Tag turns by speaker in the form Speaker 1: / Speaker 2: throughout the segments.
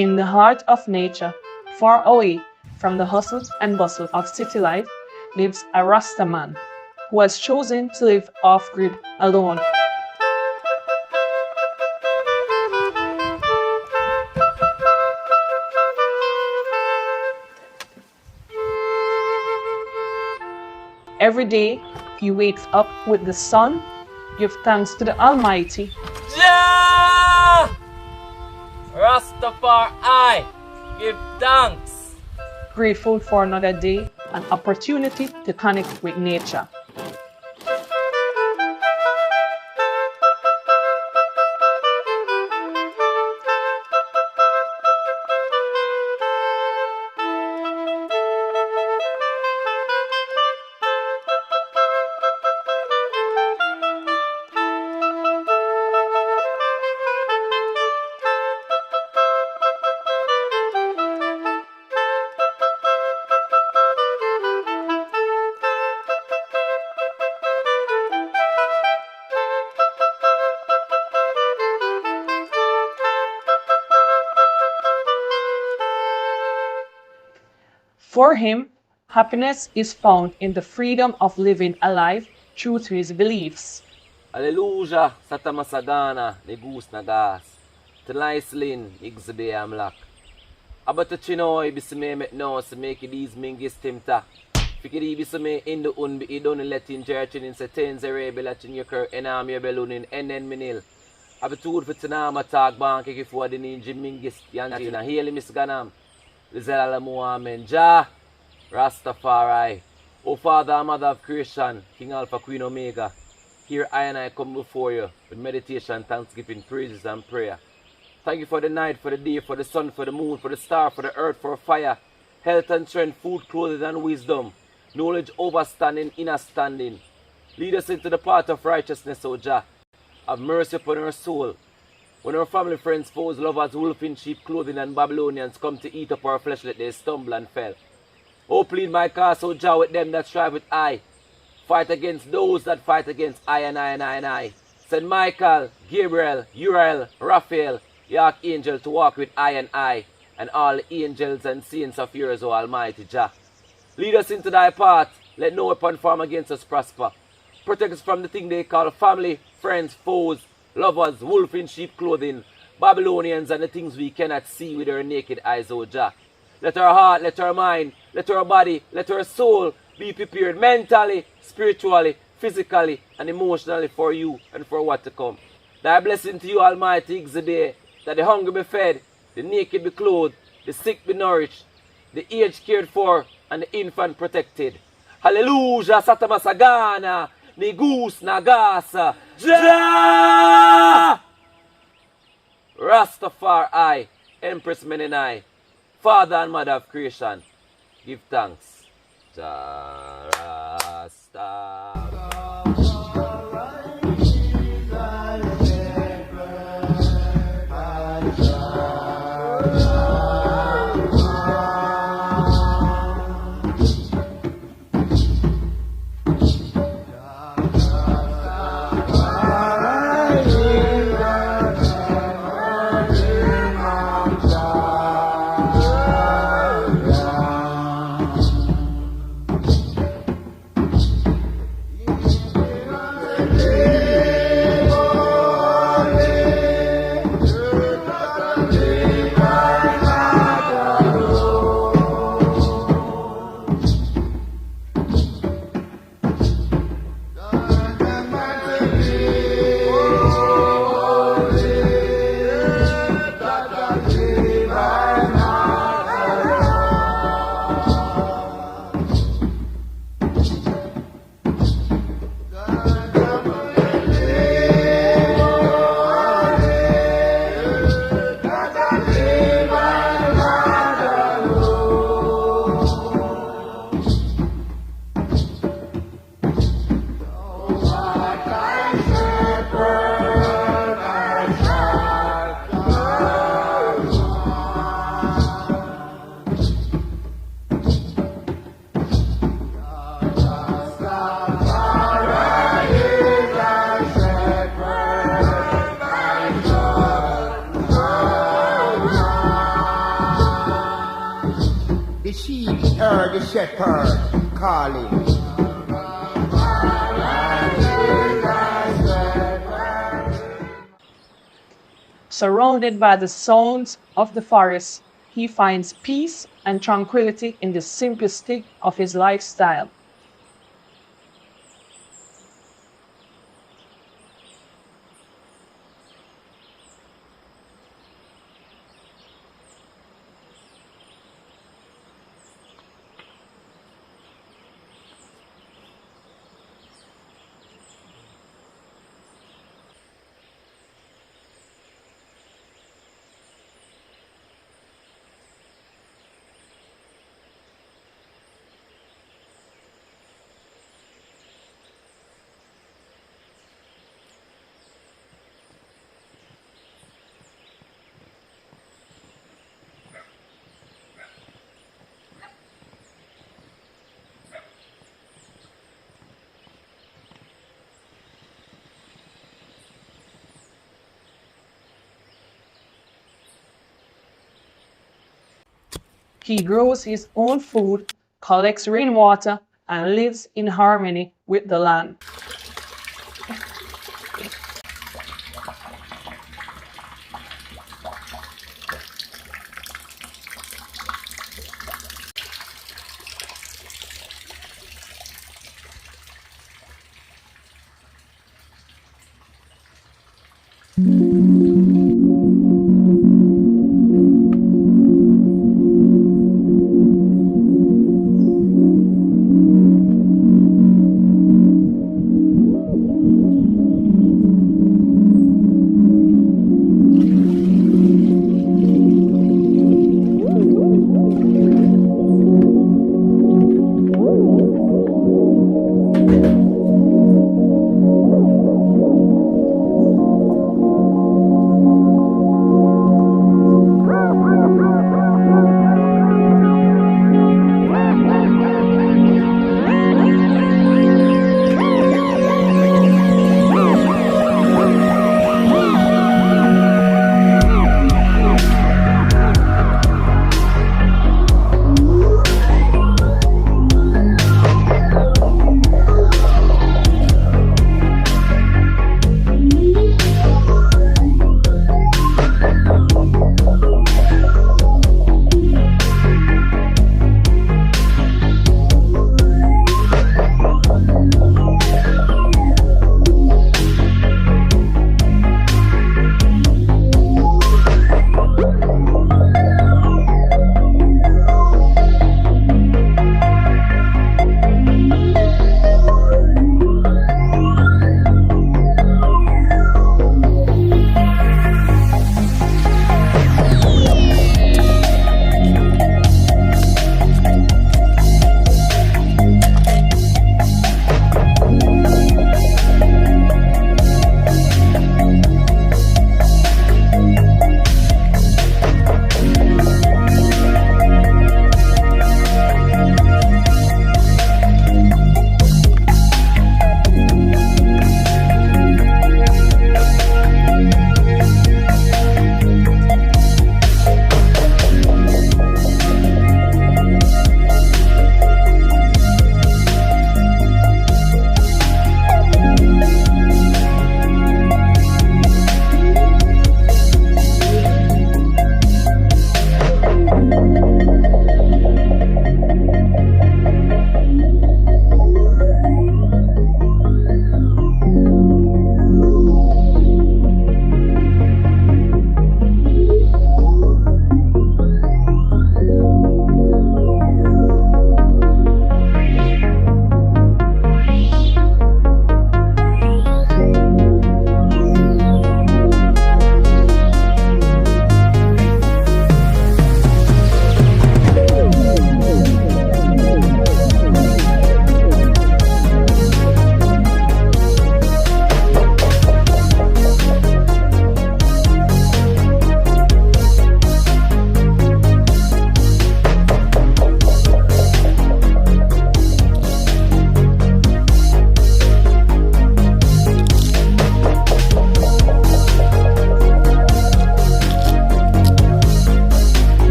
Speaker 1: In the heart of nature, far away from the hustle and bustle of city life, lives a Rastaman who has chosen to live off-grid alone. Every day, he wakes up with the sun, give thanks to the Almighty.
Speaker 2: Ja! Rastafari, give thanks.
Speaker 1: Grateful for another day, an opportunity to connect with nature. For him, happiness is found in the freedom of living a life true to his beliefs.
Speaker 2: Hallelujah, satamasagana, negus nagas. THiS RasTaMaN LiVinG LooK. Abata chinoy bisime met no se make these mingis timta. Fikiri bisime in the unbi idon letin jerchin in setenze rebe latin yokur enam yebelunin enen minil. Abitud for tanama tag bank if what in mingis yanjina healing misganam. Lizella Muhammad Jah Rastafari. O Father, Mother of creation, King Alpha, Queen Omega, here I and I come before you with meditation, thanksgiving, praises and prayer. Thank you for the night, for the day, for the sun, for the moon, for the star, for the earth, for fire, health and strength, food, clothing and wisdom, knowledge, overstanding, inner standing. Lead us into the path of righteousness, O Jah. Have mercy upon our soul. When our family, friends, foes, lovers, wolf in sheep clothing and Babylonians come to eat up our flesh, let they stumble and fell. Oh, plead my cause, O Jah, with them that strive with I. Fight against those that fight against I and I and I and I. Send Michael, Gabriel, Uriel, Raphael, the archangel to walk with I, and all the angels and saints of yours, O Almighty Jah. Lead us into thy path, let no weapon form against us prosper. Protect us from the thing they call family, friends, foes, lovers, wolf in sheep clothing, Babylonians, and the things we cannot see with our naked eyes, O Jah. Let our heart, let our mind, let our body, let our soul be prepared mentally, spiritually, physically, and emotionally for you and for what to come. Thy blessing to you, Almighty gRiD, that the hungry be fed, the naked be clothed, the sick be nourished, the aged cared for, and the infant protected. Hallelujah, satamasagana, negus nagasa, Jah! Rastafari, Empress Menenai, Father and Mother of creation, give thanks. Jah Rasta.
Speaker 3: heard the shepherd calling.
Speaker 1: Surrounded by the sounds of the forest, he finds peace and tranquility in the simplicity of his lifestyle. He grows his own food, collects rainwater, and lives in harmony with the land.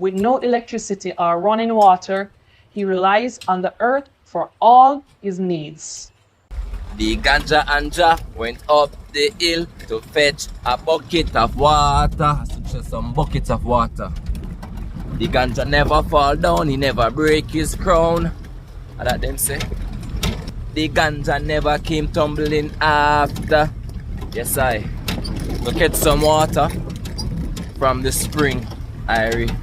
Speaker 1: With no electricity or running water, he relies on the earth for all his needs.
Speaker 2: The ganja anja went up the hill to fetch a bucket of water. Some buckets of water. The ganja never fall down, he never break his crown. And that them say. The ganja never came tumbling after. Yes, I. Go get some water from the spring, wHeRe.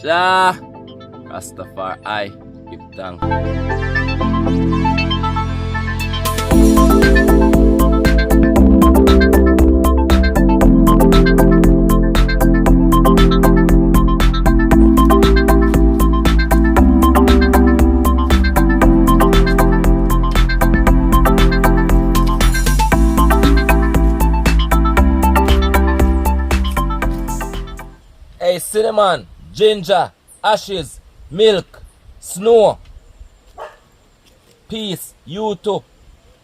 Speaker 2: Jah Rastafari, give thanks. Hey, cinnamon, ginger, ashes, milk, snow, peace, you too.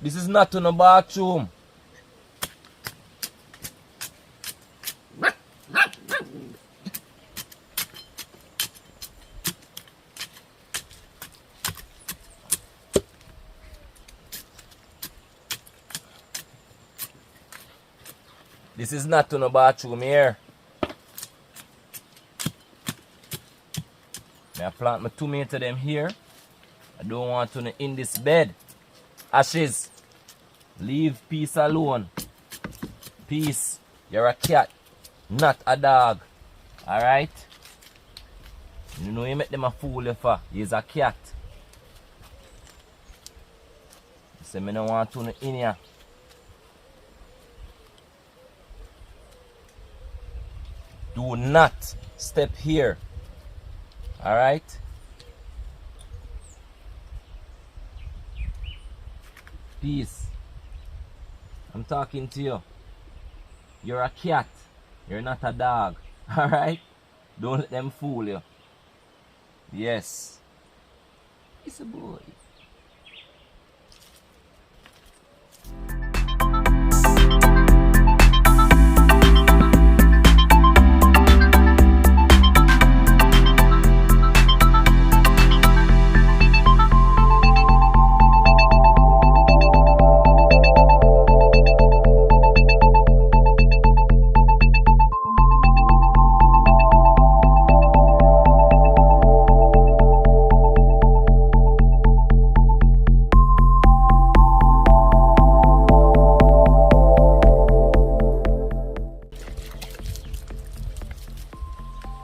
Speaker 2: This is not in a bathroom. This is not in a bathroom here. I plant my tomato them here I don't want to in this bed. Ashes, leave peace alone. Peace, you're a cat, not a dog. Alright? You know you make them a fool you for. He's a cat. You say me no want to in here. Do not step here. Alright? Peace. I'm talking to you. You're a cat. You're not a dog. Alright? Don't let them fool you. Yes. It's a boy.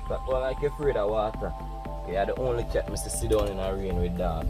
Speaker 2: But well, like afraid of water. You're the only cat Mr. sit down in the rain with dog.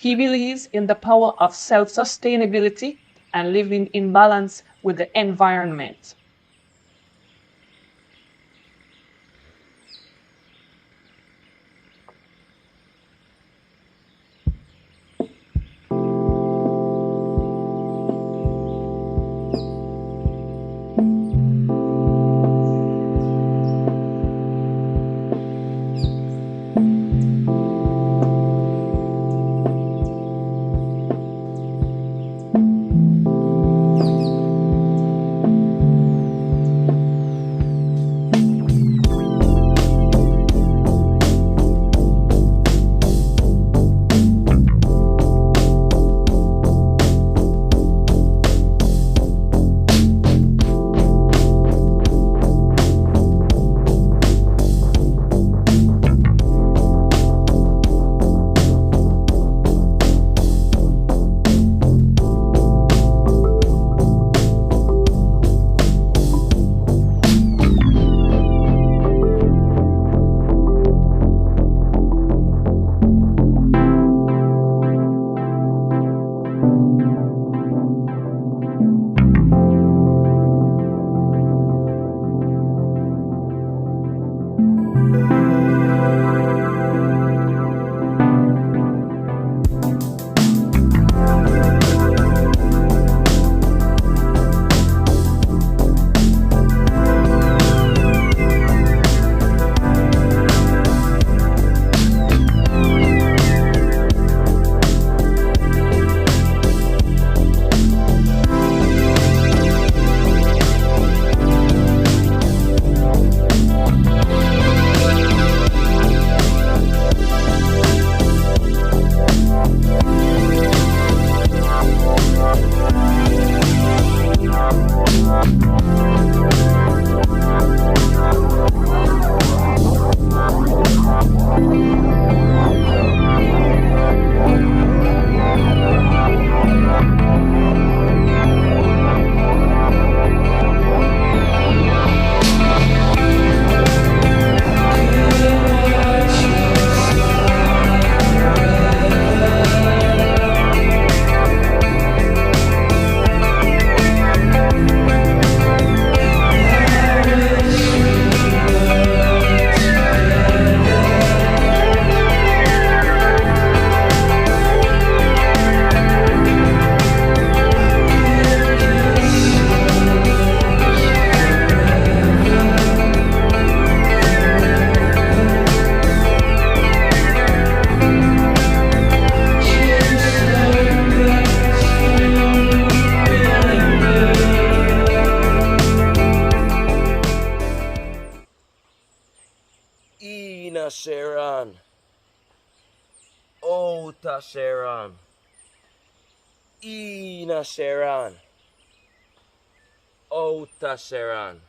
Speaker 1: He believes in the power of self-sustainability and living in balance with the environment.
Speaker 2: Sharon. Outa Sharon. Ina Sharon. Outa Sharon.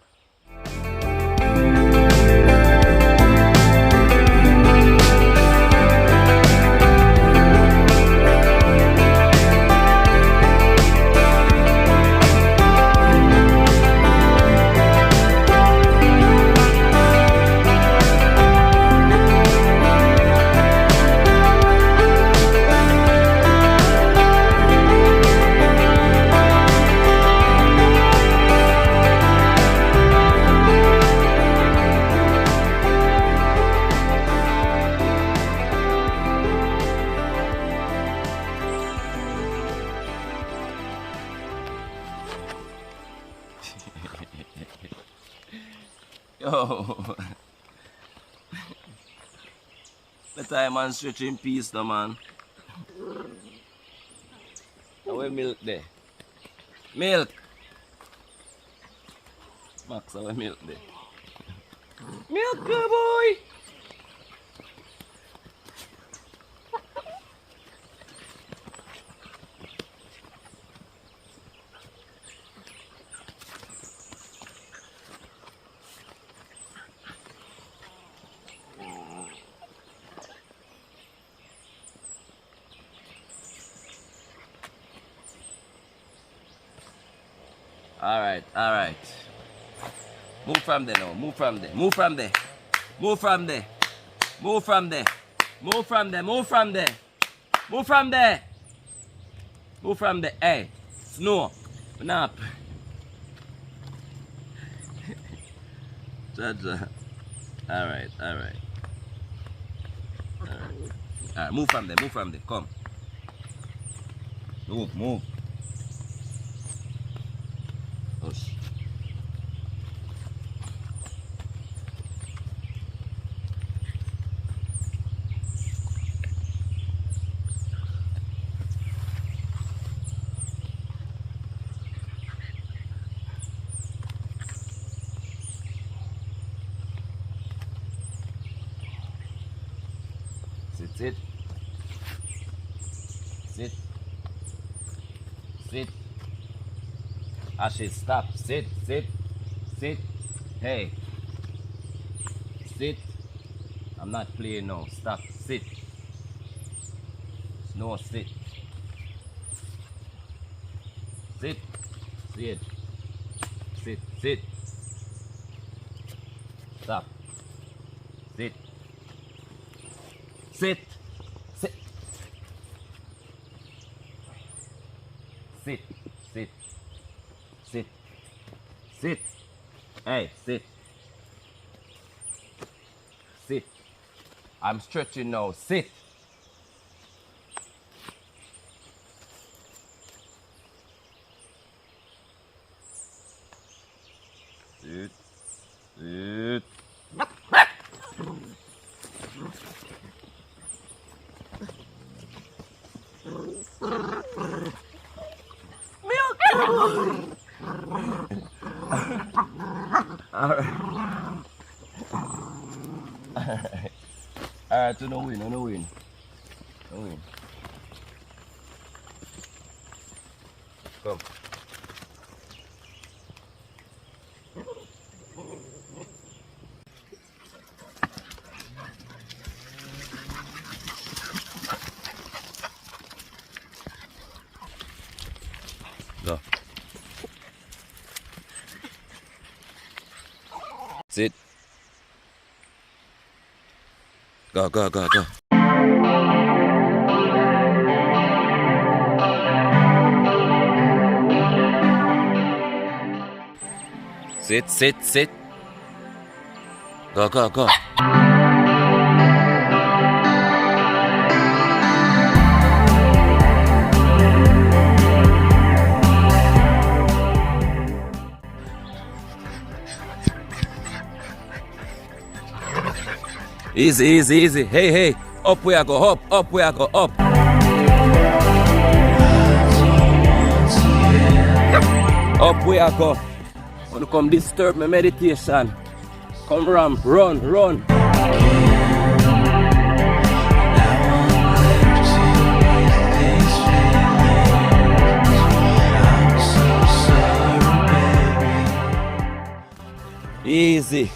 Speaker 2: Yo, the time man stretch in peace, the man. Where milk there? Milk! Max, where milk there? Milk, good boy! Alright. Move from there now. Move from there. Move from there. Move from there. Move from there. Move from there. Move from there. Move from there. Move from there. Hey, snow. Nap. Jaja. Alright. Alright, move from there. Move from there. Come. Move. Hush. Sit. Ashes, stop. Sit. Hey. Sit. I'm not playing now. Stop. Sit. No, sit. Sit. Sit. Stop. Sit. Sit. Hey, sit. I'm stretching now. Sit. Alright, no win. Come. Go. Sit. Go. Sit. Go. Easy. Hey. Up we go, up. Up we go. Wanna come disturb my meditation. Come run. Easy.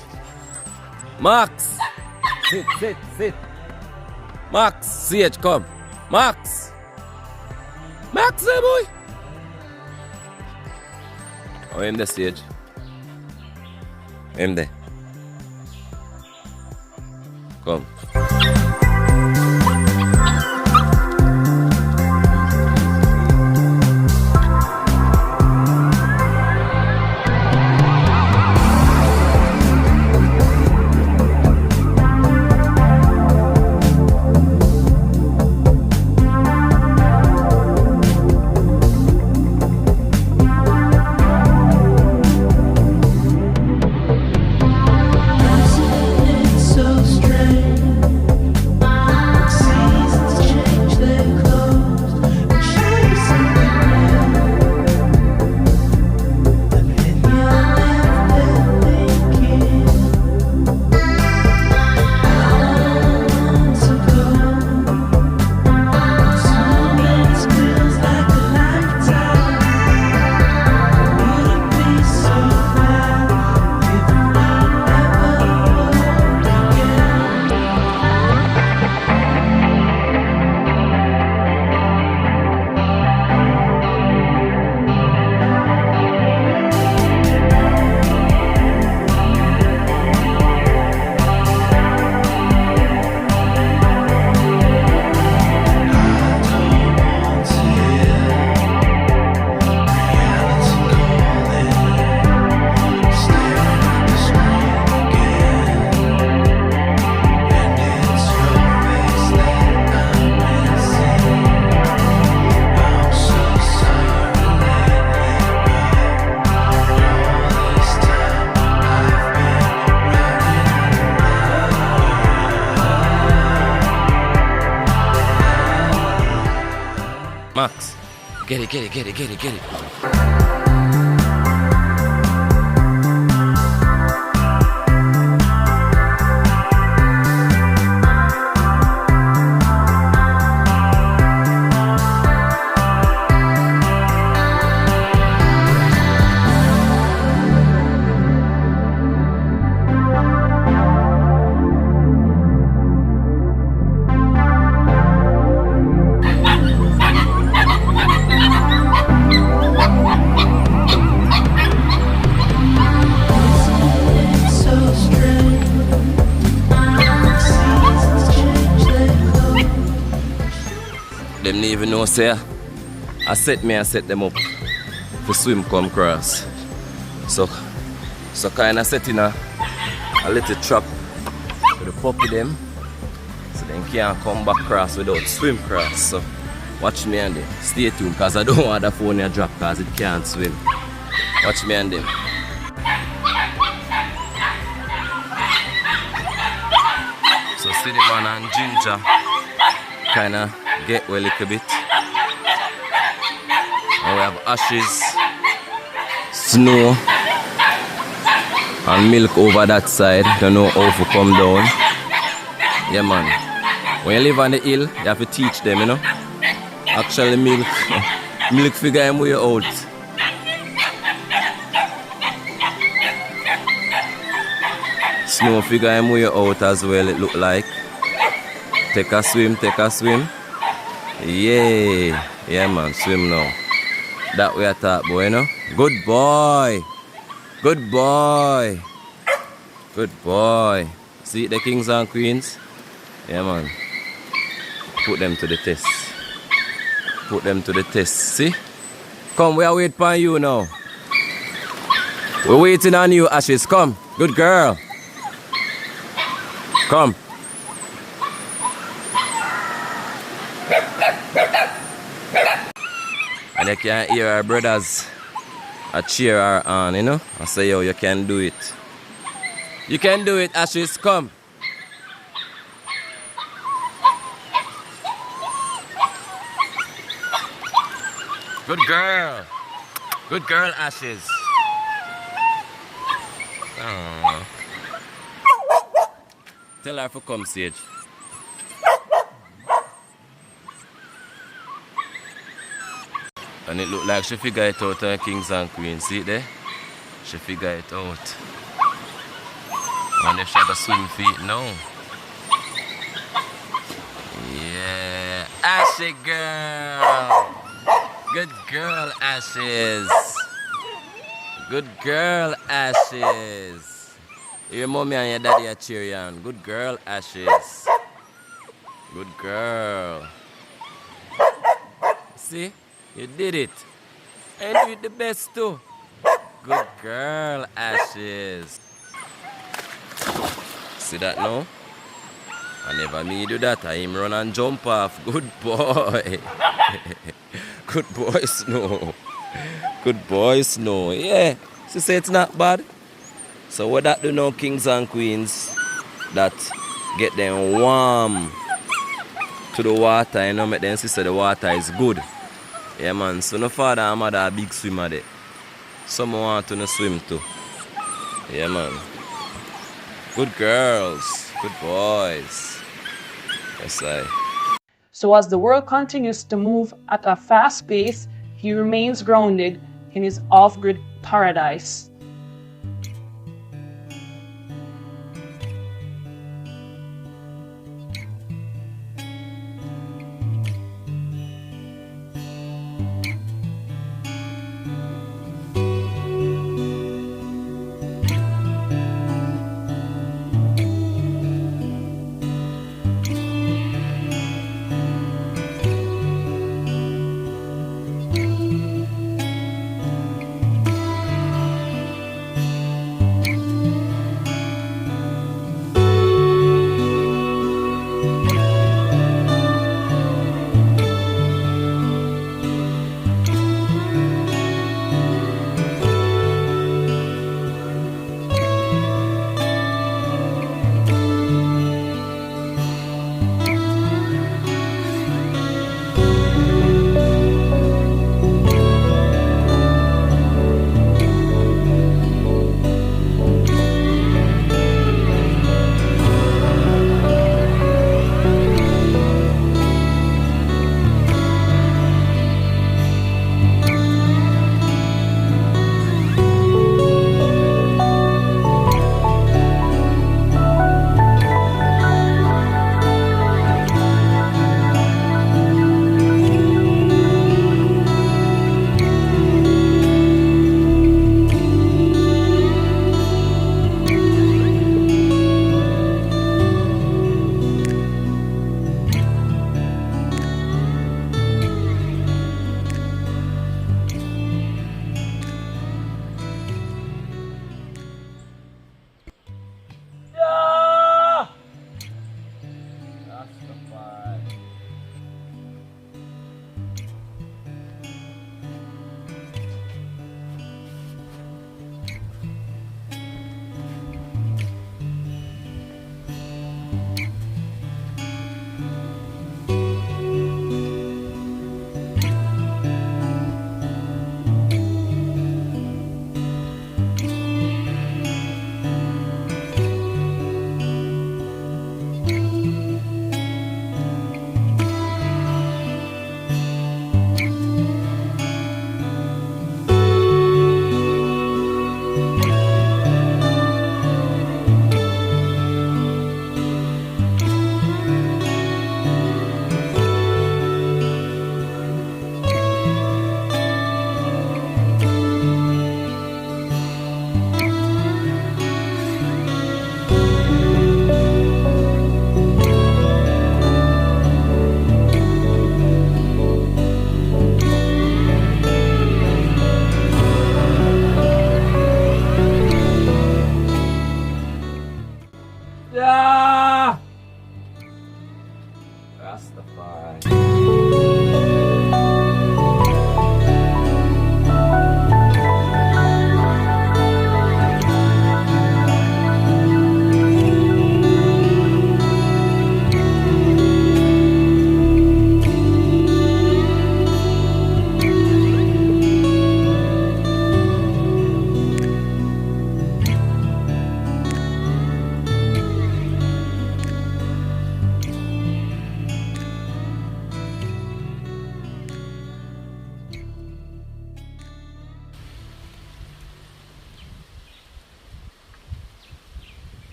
Speaker 2: Max. Sit. Max, Sage, come. Max. Max, hey boy. Oh, him the Sage. Him there. Come. Max, get it. Them don't even know, say, I set them up to swim come across. So kind of setting a little trap for the puppy them, so they can't come back across without swim cross. So watch me and them. Stay tuned, because I don't want the phone to drop because it can't swim. Watch me and them. So Cinnamon and Ginger kind of get well a little bit. And we have Ashes, Snow, and Milk over that side. Don't know how to come down. Yeah, man. When you live on the hill, you have to teach them, you know. Actually, Milk figure him way out. Snow figure him way out as well, it look like. Take a swim. Yeah, man, swim now. That way I thought, boy, you know. Good boy. See the kings and queens? Yeah, man. Put them to the test. See? Come, we are waiting for you now. We're waiting on you, Ashes. Come. Good girl. Come. And you can hear our brothers cheer her on, you know. I say, yo, you can do it. You can do it, Ashes, come. Good girl. Good girl, Ashes. Aww. Tell her to come, Sage. And it look like she figure it out on Kings and Queens. See it there? She figure it out. Wonder if she have a swim feet now. Yeah, Ashy girl. Good girl, Ashes. Good girl, Ashes. Your mommy and your daddy are cheering on. Good girl, Ashes. Good girl. See? You did it. And you did the best too. Good girl, Ashes. See that now? I never me do that. I him run and jump off. Good boy. Good boy, Snow. Good boy, Snow. Yeah. She say it's not bad. So what that do now, kings and queens? That get them warm to the water, you know, make them see say the water is good. Yeah, man. So no father and mother are big swimmer there. Some want to swim too. Yeah, man. Good girls. Good boys. Yes, I.
Speaker 1: So as the world continues to move at a fast pace, he remains grounded in his off-grid paradise.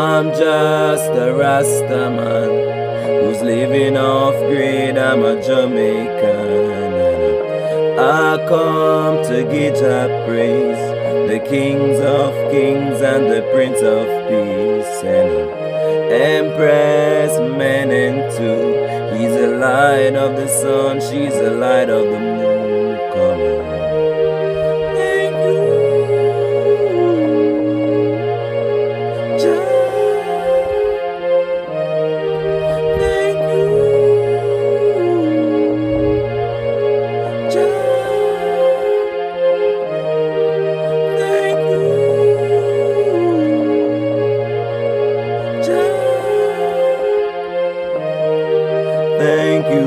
Speaker 2: I'm just a Rasta man who's living off grid. I'm a Jamaican. I come to give Jah praise, the kings of kings and the prince of peace, and empress men and two. He's the light of the sun, she's the light of the moon. Come on. Thank you, Jah. Thank you, Jah. Thank you, Jah. Thank you,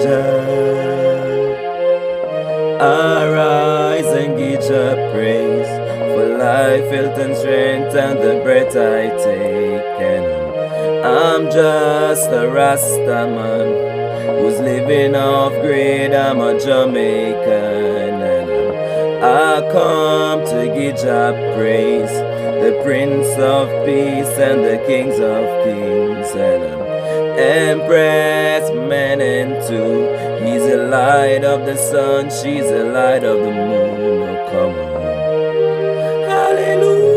Speaker 2: Jah. Arise and give Jah praise for life, health and strength and the breath I take. And I'm just a Rasta man who's living off grid. I'm a Jamaican, and I come to give Jah praise, the Prince of Peace and the Kings of Kings, and Empress men and two. He's the light of the sun, she's the light of the moon. Oh, come on. Hallelujah.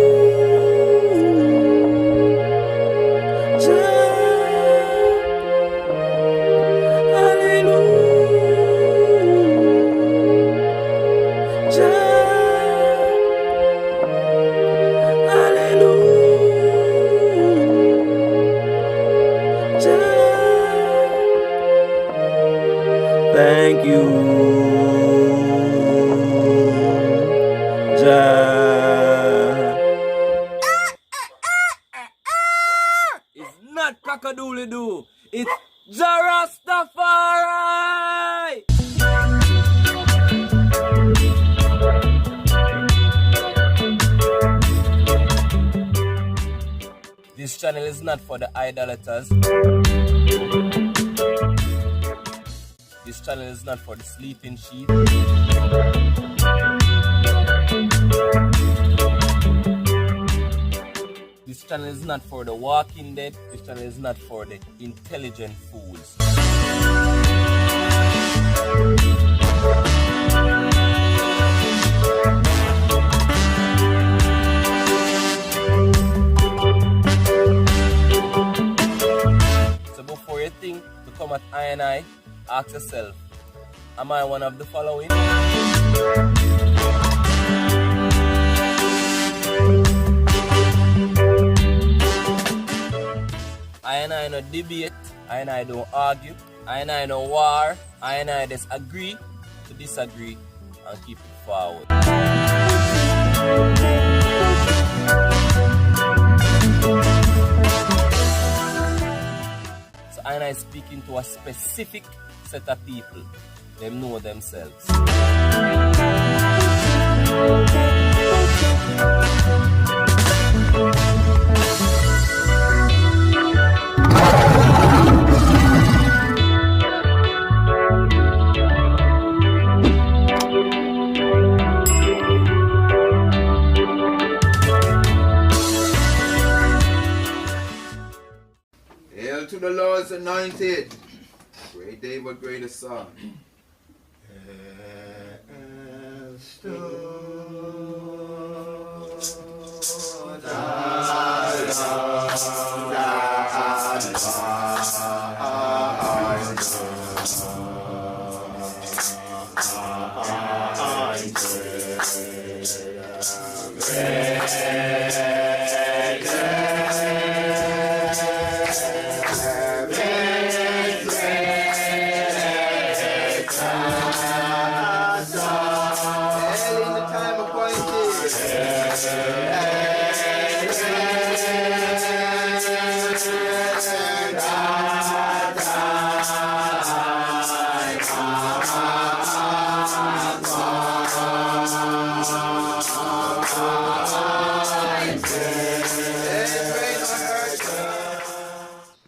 Speaker 2: Hallelujah. Hallelujah. Thank you, Jah. It's not cock-a-doodle-doo. It's Jah Rastafari. This channel is not for the idolaters. This channel is not for the sleeping sheep. This channel is not for the walking dead. This channel is not for the intelligent fools. So before you think to come at I, ask yourself, am I one of the following? I no debate, I don't argue, I no war, I just agree to disagree and keep it forward. So I speaking to a specific set of people. Them know themselves.
Speaker 3: Hail to the Lord's anointed. Great day, but greater song.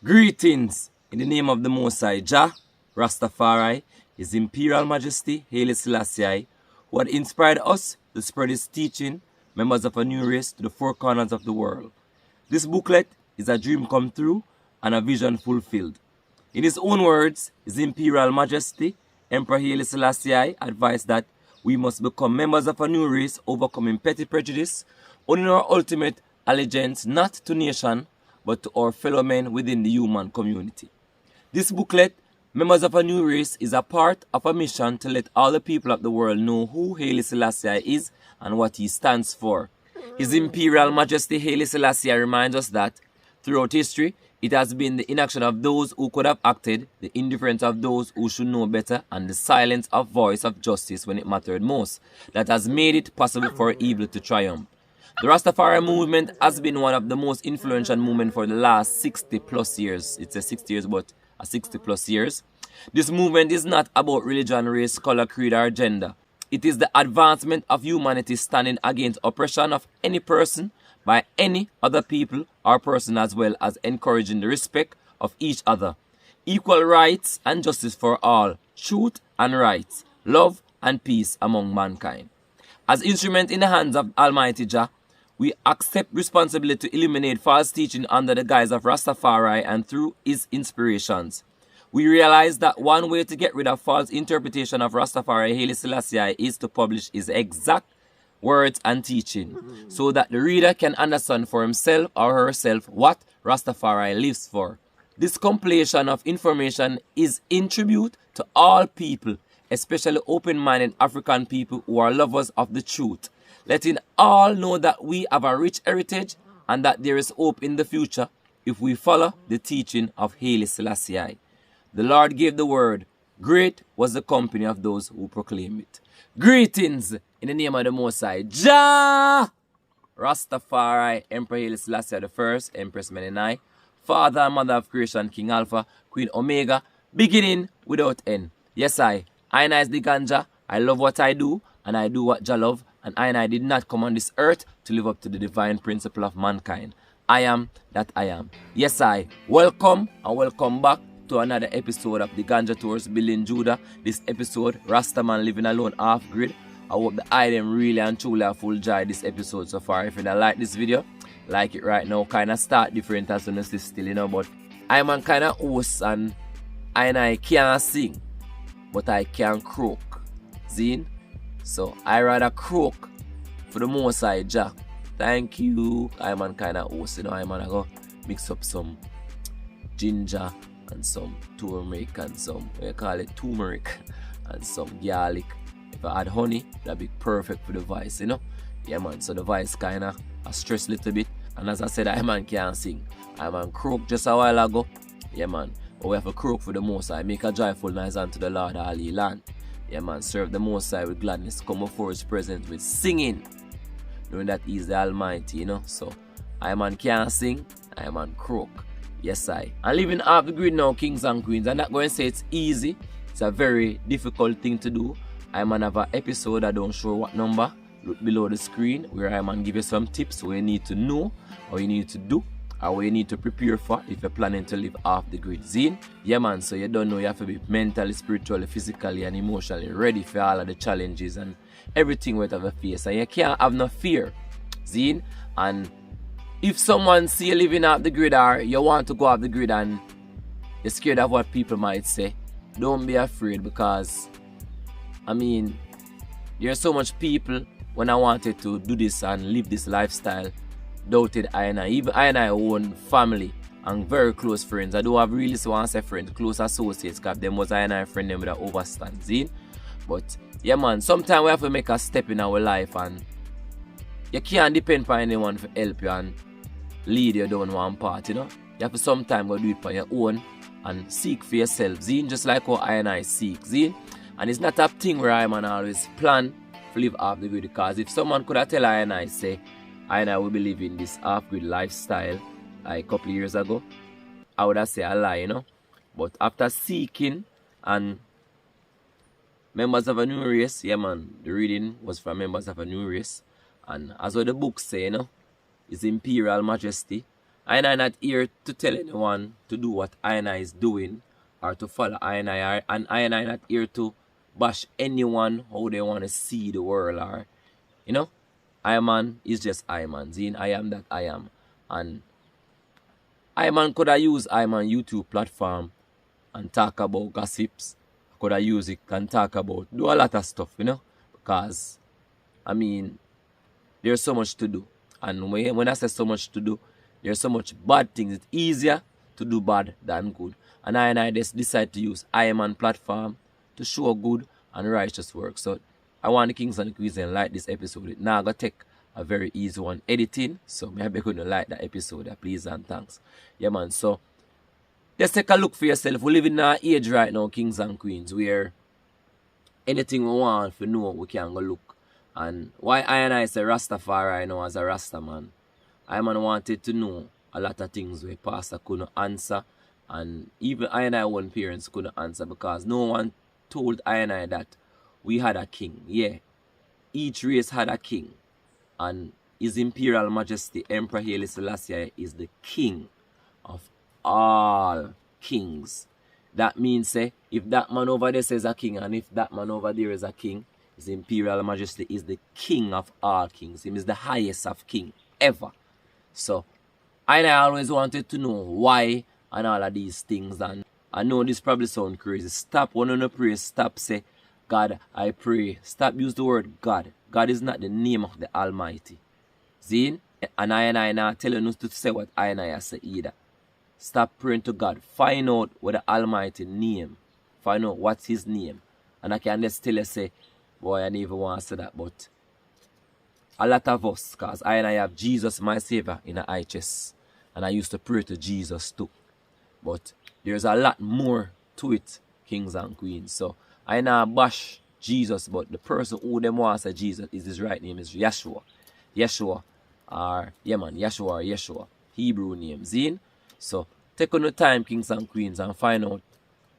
Speaker 2: Greetings in the name of the Most High Jah, Rastafari, His Imperial Majesty, Haile Selassie, who had inspired us to spread His teaching, members of a new race to the four corners of the world. This booklet is a dream come true and a vision fulfilled. In his own words, His Imperial Majesty, Emperor Haile Selassie, advised that we must become members of a new race, overcoming petty prejudice, owning our ultimate allegiance not to nation, but to our fellow men within the human community. This booklet, Members of a New Race, is a part of a mission to let all the people of the world know who Haile Selassie is and what he stands for. His Imperial Majesty Haile Selassie reminds us that throughout history, it has been the inaction of those who could have acted, the indifference of those who should know better, and the silence of voice of justice when it mattered most that has made it possible for evil to triumph. The Rastafari movement has been one of the most influential movements for the last 60 plus years. It's a 60 years, but a 60 plus years. This movement is not about religion, race, color, creed, or gender. It is the advancement of humanity standing against oppression of any person by any other people or person, as well as encouraging the respect of each other. Equal rights and justice for all, truth and rights, love and peace among mankind. As instrument in the hands of Almighty Jah, we accept responsibility to eliminate false teaching under the guise of Rastafari and through his inspirations. We realize that one way to get rid of false interpretation of Rastafari Haile Selassie is to publish his exact words and teaching, so that the reader can understand for himself or herself what Rastafari lives for. This compilation of information is in tribute to all people, especially open-minded African people who are lovers of the truth, letting all know that we have a rich heritage and that there is hope in the future if we follow the teaching of Haile Selassie. The Lord gave the word. Great was the company of those who proclaim it. Greetings in the name of the Most High Jah, Rastafari, Emperor Haile Selassie I, Empress Menenai, Father and Mother of Creation, King Alpha, Queen Omega, beginning without end. Yes, I is the ganja. I love what I do, and I do what Jah love, and I did not come on this earth to live up to the divine principle of mankind. I am that I am. Yes, I. Welcome and welcome back to another episode of the Ganja Tours Building Judah. This episode, RasTaMaN LiVinG alone off-grid. I hope the item really and truly have full joy this episode so far. If you don't like this video, like it right now. Kind of start different as soon as this still, you know. But I'm a kind of host and I can't sing, but I can croak. Zine? So I rather croak for the Most High Jah. Thank you. I'm a kind of host, you know. I'm gonna go mix up some ginger and some turmeric and some, what you call it, turmeric and some garlic. If I add honey, that'd be perfect for the voice, you know. Yeah, man. So the voice kind of stress a little bit. And as I said, I man can't sing. I man croak just a while ago. Yeah, man. But we have to croak for the Most High. Make a joyful noise unto the Lord all ye land. Yeah, man. Serve the Most High with gladness. Come before his presence with singing, knowing that he is the Almighty, you know. So I man can't sing. I man croak. Yes, I. I'm living off the grid now, kings and queens. I'm not going to say it's easy. It's a very difficult thing to do. I man have an episode, I don't show what number. Look below the screen where I man give you some tips what you need to know, what you need to do, or what you need to prepare for if you're planning to live off the grid. Zine? Yeah, man. So you don't know, you have to be mentally, spiritually, physically, and emotionally ready for all of the challenges and everything we have to face. And you can't have no fear. Zine? And if someone see you living off the grid or you want to go off the grid and you're scared of what people might say, don't be afraid, because I mean, there's so much people when I wanted to do this and live this lifestyle doubted I and I. Even I and I own family and very close friends. I do have really so want to say friends, close associates, because them was I and I friend them with an overstand. See? But yeah, man, sometimes we have to make a step in our life and you can't depend on anyone to help you and lead you down one path, you know. You have to sometimes go do it for your own and seek for yourself, Zine, just like how I and I seek, Zine. And it's not a thing where I man always plan to live off the grid, because if someone could have tell I and I say I and I will be living this off-grid lifestyle like a couple of years ago, I would have said a lie, you know. But after seeking and members of a new race, yeah man, the reading was from members of a new race. And as what the book say, you know, His Imperial Majesty, I and I not here to tell anyone to do what I and I is doing or to follow I and I are, and I not here to bash anyone how they want to see the world, or, you know. I man is just I man. Zine, I am that I am. And I man could have used I man YouTube platform and talk about gossips. Could have used it and talk about, do a lot of stuff, you know. Because, I mean, there's so much to do. And when I say so much to do, there's so much bad things. It's easier to do bad than good. And I just decide to use I man platform to show good and righteous work. So I want the kings and the queens and like this episode. It now gonna take a very easy one editing. So maybe gonna like that episode. Please and thanks. Yeah man. So just take a look for yourself. We live in an age right now, kings and queens, where anything we want to know, we can go look. And why I say Rastafari now as a Rasta man, I man wanted to know a lot of things where pastor couldn't answer, and even I own parents couldn't answer, because no one told I that we had a king. Yeah, each race had a king, and His Imperial Majesty Emperor Haile Selassie is the king of all kings. That means if that man over there says a king, and if that man over there is a king, His Imperial Majesty is the king of all kings. He is the highest of king ever. So I always wanted to know why and all of these things. And I know this probably sounds crazy. Stop when you pray. Stop say, God, I pray. Stop use the word God. God is not the name of the Almighty. See? And I not telling you to say what I say either. Stop praying to God. Find out what the Almighty name. Find out what's His name. And I can just tell you, say, boy, I never want to say that, but a lot of us, because I have Jesus, my Savior, in the chest. And I used to pray to Jesus too. But there's a lot more to it, kings and queens. So I now bash Jesus, but the person who them want to say Jesus is his right name is Yeshua. Yeshua, or Yeshua or Yeshua. Hebrew name, Zine. So take on the time, kings and queens, and find out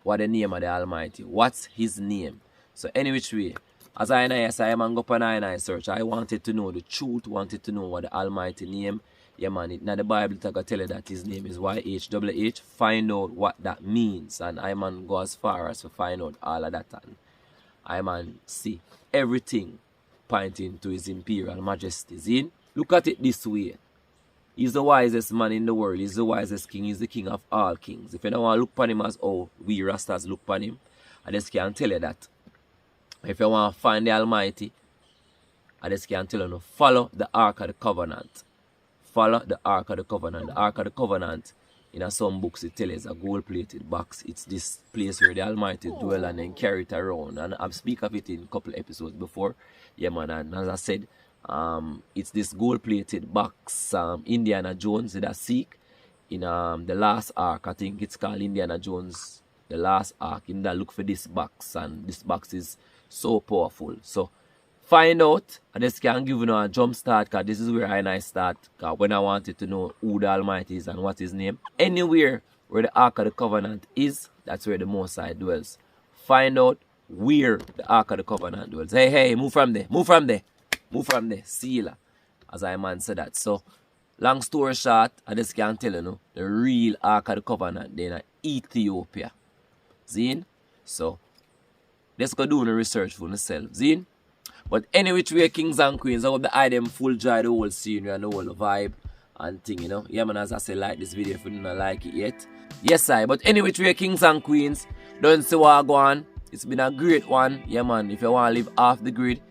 Speaker 2: what the name of the Almighty. What's His name? So any which way, as I am go up on I search, I wanted to know the truth, wanted to know what the Almighty name. Yeah man, now the Bible tell you that His name is YHWH. Find out what that means, and I man go as far as to find out all of that, and I man see everything pointing to His Imperial Majesty. See? Look at it this way. He's the wisest man in the world. He's the wisest king. He's the king of all kings. If you don't want to look upon Him as how we Rastas look upon Him, I just can't tell you that. If you want to find the Almighty, I just can't tell you, follow the Ark of the Covenant. Follow the Ark of the Covenant. The Ark of the Covenant, in some books, it tells us a gold-plated box. It's this place where the Almighty dwell and then carry it around. And I've speak of it in a couple episodes before. Yeah, man. And as I said, it's this gold-plated box. Indiana Jones did a seek in the last ark. I think it's called Indiana Jones, the last ark. In that, look for this box, and this box is so powerful. So find out. I just can't give you a jump start, because this is where I start. When I wanted to know who the Almighty is and what His name. Anywhere where the Ark of the Covenant is, that's where the Most High dwells. Find out where the Ark of the Covenant dwells. Hey, move from there. Move from there. Move from there. See ya. As I man said that. So, long story short, I just can't tell you, the real Ark of the Covenant, they're in Ethiopia. See? So, let's go do the research for yourself. See? But any which way, kings and queens, I hope the item full joy, the whole scenery and the whole vibe and thing, Yeah, man, as I say, like this video if you don't like it yet. Yes, but any which way, kings and queens, don't see what I go on. It's been a great one. Yeah, man, if you want to live off the grid,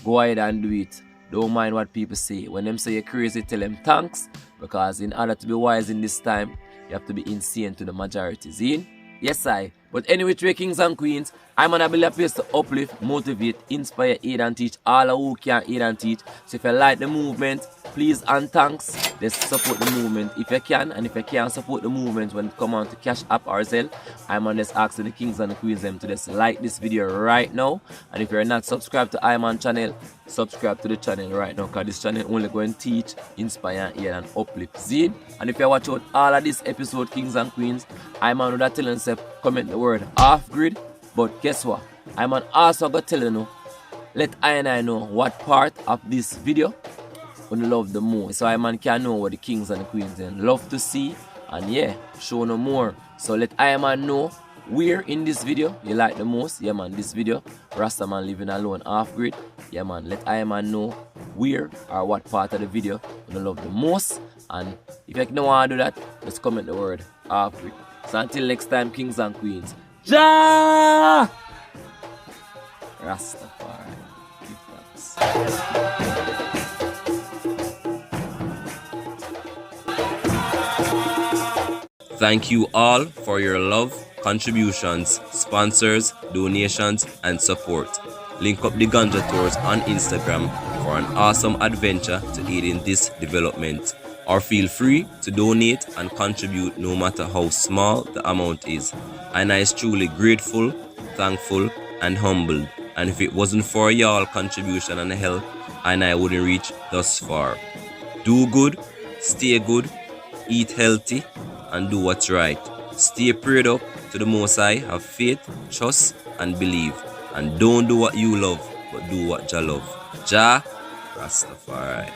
Speaker 2: go ahead and do it. Don't mind what people say. When them say you're crazy, tell them thanks. Because in order to be wise in this time, you have to be insane to the majority. See? Yes, But anyway, kings and queens, I'm gonna be a place to uplift, motivate, inspire, aid and teach all who can aid and teach. So if you like the movement, please and thanks, let's support the movement if you can. And if you can't support the movement when it comes on to Cash App or Zelle, I'm on just asking the kings and the queens them to just like this video right now. And if you're not subscribed to Iman channel, subscribe to the channel right now, because this channel only going to teach, inspire, aid and uplift. See? And if you watch out all of this episode, kings and queens, I'm on that telling yourself, comment the word off-grid. But guess what? I'm also going to tell you, let I know what part of this video you love the most. So I can know what the kings and the queens and love to see. And yeah, show no more. So let I know where in this video you like the most. Yeah, man, this video, RasTaMaN LiVinG alone off-grid. Yeah, man, let I know where or what part of the video you love the most. And if you don't want to do that, just comment the word oFFgRiD. So until next time, kings and queens, Ja Rastafari. Give thanks. Thank you all for your love, contributions, sponsors, donations, and support. Link up the Ganja Tours on Instagram for an awesome adventure to aid in this development. Or feel free to donate and contribute no matter how small the amount is. And I is truly grateful, thankful, and humbled. And if it wasn't for y'all contribution and help, I wouldn't reach thus far. Do good, stay good, eat healthy, and do what's right. Stay prayed up to the Most High, have faith, trust, and believe. And don't do what you love, but do what Jah love. Jah Rastafari.